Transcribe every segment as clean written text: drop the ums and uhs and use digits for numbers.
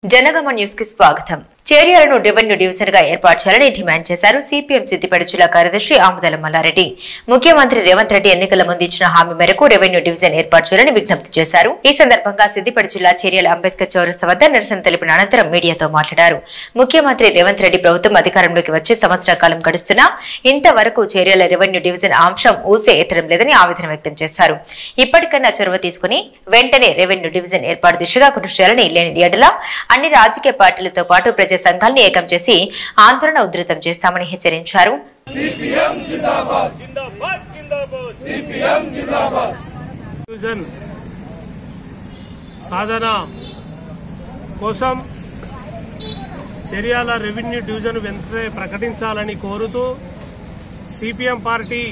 Janagama news కి స్వాగతం. చేర్యాలను revenue division గా ఏర్పాటు చేయాలని డిమాండ్ చేశారు సిపిఎం సిద్దిపేట జిల్లా కార్యదర్శి ఆముదల మల్లారెడ్డి. ముఖ్యమంత్రి రేవంత్ రెడ్డి ఎన్నికల ముందు ఇచ్చిన హామీ మేరకు రెవెన్యూ డివిజన్ ఏర్పాటు చేయాలని విజ్ఞప్తి చేశారు. ఈ సందర్భంగా సిద్దిపేట జిల్లా చేర్యాల అంబేద్కర్ చౌరస్తా వద్ద నిరసన తెలిపిన అనంతరం మీడియాతో మాట్లాడారు. ముఖ్యమంత్రి రేవంత్ రెడ్డి ప్రభుత్వం అధికారంలోకి వచ్చి సంవత్సర కాలం గడుస్తున్నా ఇంతవరకు చేర్యాల రెవెన్యూ డివిజన్ అంశం ఊసే ఎత్తడం లేదని ఆవేదన వ్యక్తం చేశారు. ఇప్పటికైనా చొరవ తీసుకుని వెంటనే రెవెన్యూ డివిజన్ ఏర్పాటు దిశగా కృషి చేయాలని, లేని ఎడల అన్ని రాజకీయ పార్టీలతో పాటు ప్రజా సంఘాలను ఏకం చేసి ఆందోళన ఉధృతం చేస్తామని హెచ్చరించారు. సాధన కోసం చేర్యాల రెవెన్యూ డివిజన్ వెంటనే ప్రకటించాలని కోరుతూ సిపిఎం పార్టీ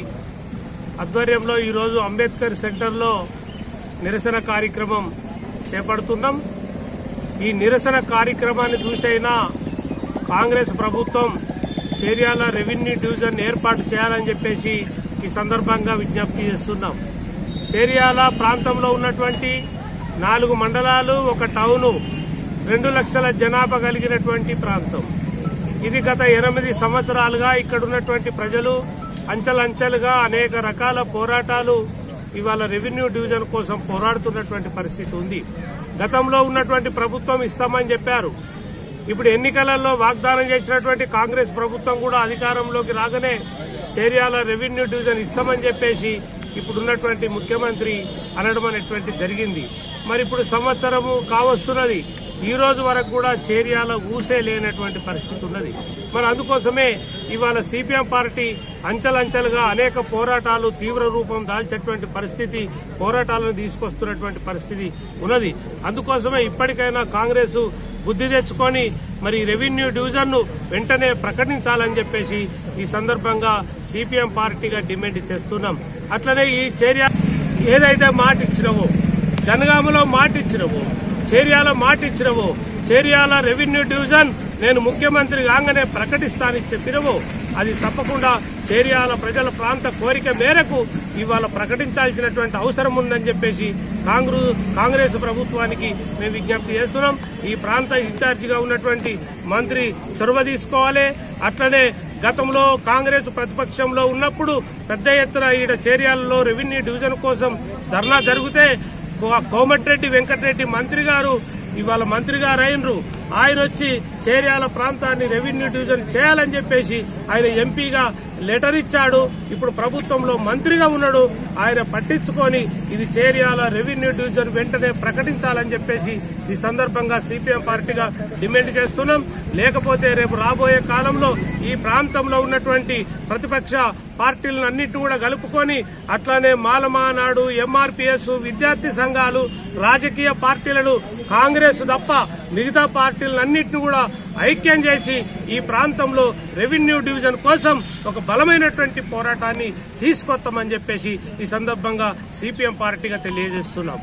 ఆధ్వర్యంలో ఈరోజు అంబేద్కర్ సెంటర్లో నిరసన కార్యక్రమం చేపడుతున్నాం. ఈ నిరసన కార్యక్రమాన్ని చూసైనా కాంగ్రెస్ ప్రభుత్వం చేర్యాల రెవెన్యూ డివిజన్ ఏర్పాటు చేయాలని చెప్పేసి ఈ సందర్భంగా విజ్ఞప్తి చేస్తున్నాం. చేర్యాల ప్రాంతంలో ఉన్నటువంటి 4 మండలాలు, ఒక టౌను, 2 లక్షల జనాభా కలిగినటువంటి ప్రాంతం. ఇది గత 8 సంవత్సరాలుగా ఇక్కడ ఉన్నటువంటి ప్రజలు అంచెలంచెలుగా అనేక రకాల పోరాటాలు ఇవాళ రెవెన్యూ డివిజన్ కోసం పోరాడుతున్నటువంటి పరిస్థితి ఉంది. గతంలో ఉన్నటువంటి ప్రభుత్వం ఇస్తామని చెప్పారు. ఇప్పుడు ఎన్నికలలో వాగ్దానం చేసినటువంటి కాంగ్రెస్ ప్రభుత్వం కూడా అధికారంలోకి రాగానే చేర్యాల రెవెన్యూ డివిజన్ ఇస్తామని చెప్పేసి ఇప్పుడున్నటువంటి ముఖ్యమంత్రి అనడం అనేటువంటి జరిగింది. మరి ఇప్పుడు సంవత్సరము కావస్తున్నది, ఈ రోజు వరకు కూడా చేర్యాల ఊసే లేనటువంటి పరిస్థితి ఉన్నది. మరి అందుకోసమే ఇవాళ సిపిఎం పార్టీ అంచెలంచెలుగా అనేక పోరాటాలు తీవ్ర రూపం దాల్చేటువంటి పరిస్థితి, పోరాటాలను తీసుకొస్తున్నటువంటి పరిస్థితి ఉన్నది. అందుకోసమే ఇప్పటికైనా కాంగ్రెస్ బుద్ధి తెచ్చుకొని మరి రెవెన్యూ డివిజన్ ను వెంటనే ప్రకటించాలని చెప్పేసి ఈ సందర్భంగా సిపిఎం పార్టీగా డిమాండ్ చేస్తున్నాం. అట్లనే ఈ చేర్యాల ఏదైతే మాట ఇచ్చినవో, జనగామలో మాట ఇచ్చినవో, చేర్యాల మాట ఇచ్చినవో, చేర్యాల రెవెన్యూ డివిజన్ నేను ముఖ్యమంత్రి కాగానే ప్రకటిస్తానని చెప్పినవో అది తప్పకుండా చేర్యాల ప్రజల ప్రాంత కోరిక మేరకు ఇవాళ ప్రకటించాల్సినటువంటి అవసరం ఉందని చెప్పేసి కాంగ్రెస్ ప్రభుత్వానికి మేము విజ్ఞప్తి చేస్తున్నాం. ఈ ప్రాంత ఇన్ఛార్జిగా ఉన్నటువంటి మంత్రి చొరవ తీసుకోవాలి. అట్లనే గతంలో కాంగ్రెస్ ప్రతిపక్షంలో ఉన్నప్పుడు పెద్ద ఎత్తున ఈడ చేర్యాలలో రెవెన్యూ డివిజన్ కోసం ధర్నా జరిగితే కోమటిరెడ్డి వెంకటరెడ్డి మంత్రి గారు ఇవాళ మంత్రి గారు అయినరు. ఆయన వచ్చి చేర్యాల ప్రాంతాన్ని రెవెన్యూ డివిజన్ చేయాలని చెప్పేసి ఆయన ఎంపీగా లెటర్ ఇచ్చాడు. ఇప్పుడు ప్రభుత్వంలో మంత్రిగా ఉన్నాడు. ఆయన పట్టించుకొని ఇది చేర్యాల రెవెన్యూ డివిజన్ వెంటనే ప్రకటించాలని చెప్పేసి ఈ సందర్భంగా సిపిఎం పార్టీగా డిమాండ్ చేస్తున్నాం. లేకపోతే రేపు రాబోయే కాలంలో ఈ ప్రాంతంలో ఉన్నటువంటి ప్రతిపక్ష పార్టీలను అన్నింటినీ కూడా కలుపుకొని అట్లానే మాలమానాడు, ఎంఆర్పీఎస్, విద్యార్థి సంఘాలు, రాజకీయ పార్టీలను కాంగ్రెస్ తప్ప మిగతా పార్టీలన్నింటినీ కూడా ఐక్యం చేసి ఈ ప్రాంతంలో రెవెన్యూ డివిజన్ కోసం ఒక బలమైనటువంటి పోరాటాన్ని తీసుకొస్తామని చెప్పేసి ఈ సందర్భంగా సిపిఎం పార్టీగా తెలియజేస్తున్నాం.